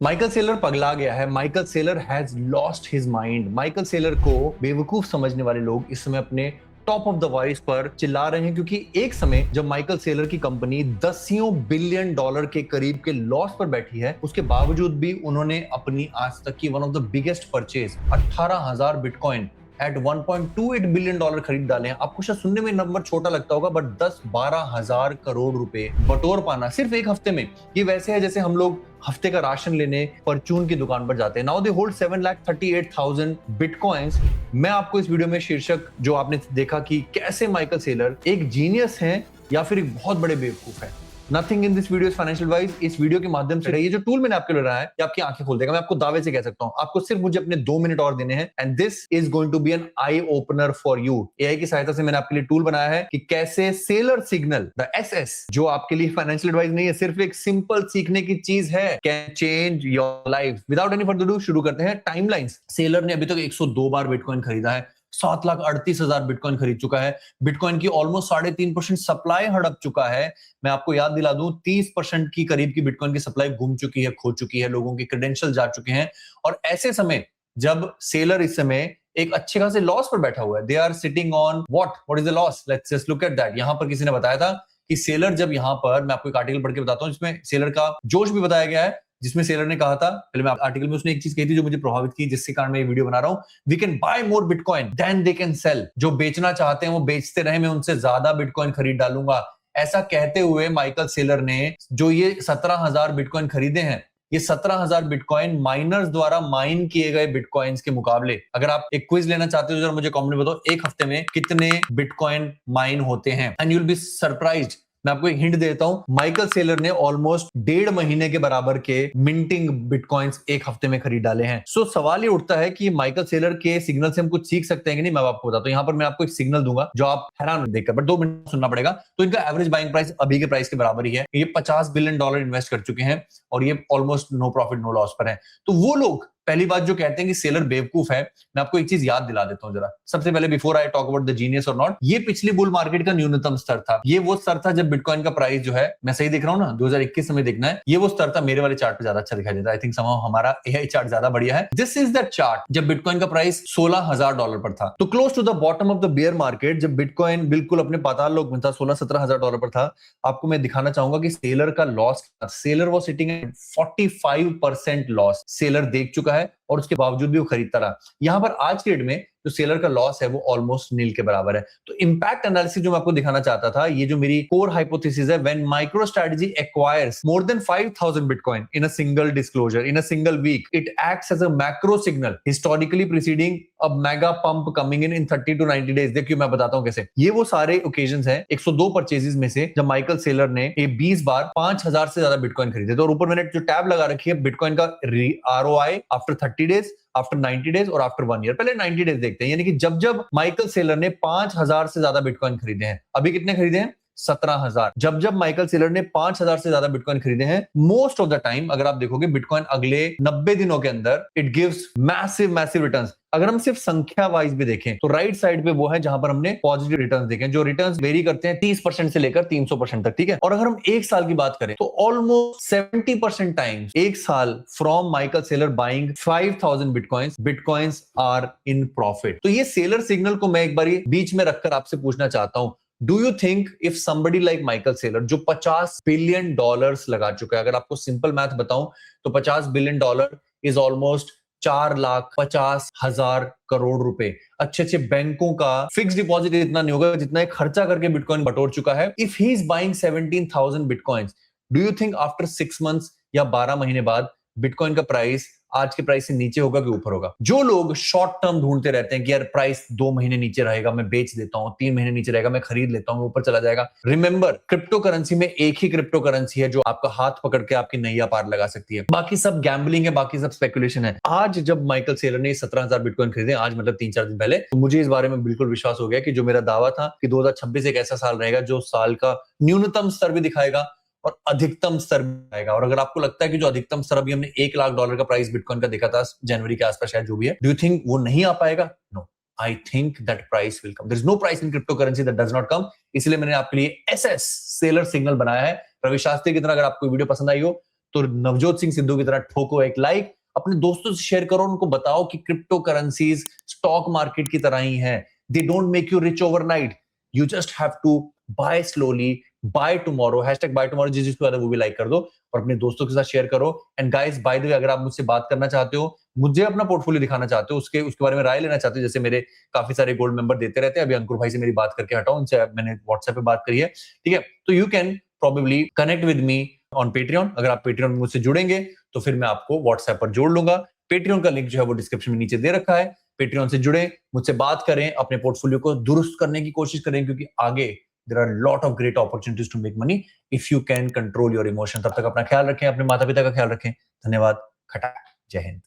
Michael Saylor पगला गया है। Michael Saylor has lost his mind. Michael Saylor को बेवकूफ समझने वाले लोग इस समय अपने टॉप ऑफ द वॉइस पर चिल्ला रहे हैं, क्योंकि एक समय जब माइकल सेलर की कंपनी दसियों बिलियन डॉलर के करीब के लॉस पर बैठी है, उसके बावजूद भी उन्होंने अपनी आज तक की one of the biggest purchase 18,000 bitcoin at 1.28 billion dollar खरीद डाले हैं। आपको शायद सुनने में नंबर छोटा लगता होगा, बट 10-12 हजार करोड़ रुपए बटोर पाना सिर्फ एक हफ्ते में, ये वैसे है जैसे हम लोग हफ्ते का राशन लेने परचून की दुकान पर जाते हैं। Now they hold 7,38,000 bitcoins. मैं आपको इस वीडियो में शीर्षक जो आपने देखा कि कैसे माइकल सेलर एक जीनियस है या फिर एक बहुत बड़े बेवकूफ है। Nothing in this video is financial advice. इस वीडियो के माध्यम से ये जो टूल मैंने आपके लिए लगाया है, ये आपकी आंखें खोल देगा। मैं आपको दावे से कह सकता हूं, आपको सिर्फ मुझे अपने 2 मिनट और देने हैं and this is going to be an eye opener for you. AI की सहायता से मैंने आपके लिए टूल बनाया है कि कैसे सेलर सिग्नल द एसएस, जो आपके लिए फाइनेंशियल एडवाइस नहीं है, सिर्फ एक सिंपल सीखने की चीज है, can change your life. Without any further do शुरू करते हैं। टाइमलाइंस। सेलर ने अभी तक 102 बार बिटकॉइन खरीदा है, 7,38,000 बिटकॉइन खरीद चुका है। बिटकॉइन की ऑलमोस्ट 3.5% सप्लाई हड़प चुका है। मैं आपको याद दिला दूं, 30% की करीब की बिटकॉइन की सप्लाई गुम चुकी है, खो चुकी है, लोगों के क्रेडेंशियल जा चुके हैं। और ऐसे समय जब सेलर इस समय एक अच्छे खासे लॉस पर बैठा हुआ है, they are sitting on what is the loss, let's just look at that. यहां पर किसी ने बताया था कि सेलर जब यहां पर, मैं आपको एक आर्टिकल पढ़ के बताता हूं जिसमें सेलर का जोश भी बताया गया है, जिसमें सेलर ने कहा था, पहले मैं आर्टिकल में उसने एक चीज कही थी जो मुझे प्रभावित की, जिसके कारण मैं ये वीडियो बना रहा हूं। We can buy more bitcoin then they can sell. जो बेचना चाहते हैं वो बेचते रहे, मैं उनसे ज्यादा बिटकॉइन खरीद डालूंगा। ऐसा कहते हुए माइकल सेलर ने जो ये 17,000 बिटकॉइन खरीदे हैं, ये 17,000 बिटकॉइन माइनर्स द्वारा माइन किए गए बिटकॉइंस के मुकाबले, अगर आप एक क्विज लेना चाहते हो तो जरा मुझे कमेंट में बताओ, एक हफ्ते में कितने बिटकॉइन माइन होते हैं, and you will be surprised. मैं आपको एक हिंट देता हूं, माइकल सेलर ने ऑलमोस्ट 1.5 महीने के बराबर के मिंटिंग बिटकॉइंस एक हफ्ते में खरीद डाले हैं। सो सवाल ये उठता है कि माइकल सेलर के सिग्नल से हम कुछ सीख सकते हैं कि नहीं। मैं आपको बताता हूं, यहां पर मैं आपको एक सिग्नल दूंगा जो आप हैरान देखकर, बट 2 मिनट सुनना पड़ेगा। तो इनका एवरेज बाइंग प्राइस अभी के प्राइस के बराबर ही है। ये 50 बिलियन डॉलर इन्वेस्ट कर चुके हैं और ये almost no profit no loss पर है। तो वो लोग पहली बात जो कहते हैं कि सेलर बेवकूफ है, मैं आपको एक चीज याद दिला देता हूं जरा। सबसे पहले before I talk about the genius और नॉट, ये पिछली बुल मार्केट का न्यूनतम स्तर था। ये वो स्तर था जब बिटकॉइन का प्राइस जो है, मैं सही देख रहा हूं ना, 2021 में देखना है, ये वो स्तर था। मेरे वाले चार्ट पे ज्यादा अच्छा दिखाई देता है। आई थिंक समहाउ हमारा एआई चार्ट ज्यादा बढ़िया है। दिस इज द चार्ट जब बिटकॉइन का प्राइस 16,000 डॉलर पर था। तो close to the bottom of the bear market, जब बिटकॉइन बिल्कुल अपने पाताल लोक में था, 16-17 हजार डॉलर पर था, आपको मैं दिखाना चाहूंगा कि सेलर का लॉस, सेलर वो सिटिंग एट 45% लॉस सेलर देख चुका है और उसके बावजूद भी वो खरीदता रहा। यहां पर आज के डेट में जो सेलर का लॉस है वो ऑलमोस्ट नील के बराबर है। तो इंपैक्ट एनालिसिस जो मैं आपको दिखाना चाहता था, ये जो मेरी कोर हाइपोथेसिस है, when MicroStrategy acquires more than 5,000 bitcoin in a single disclosure in a single week, it acts as a macro signal historically preceding a mega pump coming in 30 to 90 days. देखिए मैं बताता हूं कैसे। ये वो सारे occasions हैं 102 परचेजेस में से जब माइकल सेलर ने 20 बार 5,000 से ज्यादा बिटकॉइन खरीदे। तो ऊपर मैंने जो टैब लगा रखी है बिटकॉइन का ROI after 30 days, after 90 days और आफ्टर 1 ईयर। पहले 90 डेज देखते हैं, यानी कि जब जब माइकल सेलर ने 5,000 से ज्यादा बिटकॉइन खरीदे हैं। अभी कितने खरीदे हैं? 17,000। जब जब माइकल सेलर ने 5,000 से ज्यादा बिटकॉइन खरीदे हैं, मोस्ट ऑफ द टाइम अगर आप देखोगे बिटकॉइन अगले 90 दिनों के अंदर इट गिव्स मैसिव रिटर्न्स। अगर हम सिर्फ संख्या वाइज भी देखें तो राइट साइड पे वो है जहां पर हमने पॉजिटिव रिटर्न्स देखे, जो रिटर्न्स वेरी करते हैं 30% से लेकर 300% तक, ठीक है। और अगर हम एक साल की बात करें तो ऑलमोस्ट 70% टाइम्स एक साल from Michael Saylor buying 5,000 bitcoins are in profit. तो ये सेलर सिग्नल को मैं एक बार बीच में रखकर आपसे पूछना चाहता हूं, do you think if somebody like Michael Saylor जो 50 बिलियन डॉलर्स लगा चुका है, अगर आपको सिंपल मैथ बताऊं तो 50 billion dollar is almost 4,50,000 crore रुपए। अच्छे बैंकों का फिक्स डिपॉजिट इतना नहीं होगा जितना खर्चा करके बिटकॉइन बटोर चुका है। If he is buying 17,000 bitcoins, do you think after 6 months या 12 महीने बाद बिटकॉइन का प्राइस आज के प्राइस से नीचे होगा कि ऊपर होगा? जो लोग शॉर्ट टर्म ढूंढते रहते हैं कि यार प्राइस 2 महीने नीचे रहेगा मैं बेच देता हूं, 3 महीने नीचे रहेगा मैं खरीद लेता हूं, ऊपर चला जाएगा। रिमेंबर, क्रिप्टो करेंसी में एक ही क्रिप्टो करेंसी है जो आपका हाथ पकड़ के आपकी नैया पार लगा सकती है, बाकी सब गैम्बलिंग है, बाकी सब स्पेकुलेशन है। आज जब माइकल सेलर ने 17,000 बिटकॉइन खरीदे, आज मतलब 3-4 दिन पहले, तो मुझे इस बारे में बिल्कुल विश्वास हो गया कि जो मेरा दावा था कि 2026 एक ऐसा साल रहेगा जो साल का न्यूनतम स्तर भी दिखाएगा और अधिकतम स्तर आएगा। और अगर आपको लगता है कि जो अधिकतम स्तर अभी हमने $1,00,000 का प्राइस बिटकॉइन का देखा था जनवरी के आसपास, शायद जो भी है, डू यू थिंक वो नहीं आ पाएगा? No, I think that price will come. There is no price in crypto currency that does not come. इसलिए मैंने आपके लिए एसएस सेलर सिग्नल बनाया है। रवि शास्त्री की तरह अगर आपको वीडियो पसंद आई हो तो नवजोत सिंह सिद्धू की तरह ठोको एक लाइक, अपने दोस्तों से शेयर करो, उनको बताओ कि क्रिप्टो करेंसीज स्टॉक मार्केट की तरह ही हैं। They don't make you rich overnight, you just have to buy slowly, buy tomorrow, hashtag buy tomorrow, जिसको आता है वो भी लाइक कर दो और अपने दोस्तों के साथ शेयर करो। And guys by the way, अगर आप मुझसे बात करना चाहते हो, मुझे अपना पोर्टफोलियो दिखाना चाहते हो, उसके बारे में राय लेना चाहते हो, जैसे मेरे काफी सारे गोल्ड मेंबर देते रहते हैं, अभी अंकुर भाई से मेरी बात करके हटाओ, उनसे मैंने व्हाट्सएप पे बात करी है, ठीक है, तो you can probably connect with me on Patreon. अगर आप पेट्रियन में मुझसे जुड़ेंगे तो फिर मैं आपको व्हाट्सएप पर जोड़ लूंगा। पेट्रियन का लिंक जो है वो डिस्क्रिप्शन में नीचे दे रखा है। पेट्रियन से जुड़े, मुझसे बात करें, अपने पोर्टफोलियो को दुरुस्त करने की कोशिश करें, क्योंकि आगे there are lot of great opportunities to make money if you can control your emotion. तब तक अपना ख्याल रखें, अपने माता पिता का ख्याल रखें। धन्यवाद। खटा। जय हिंद।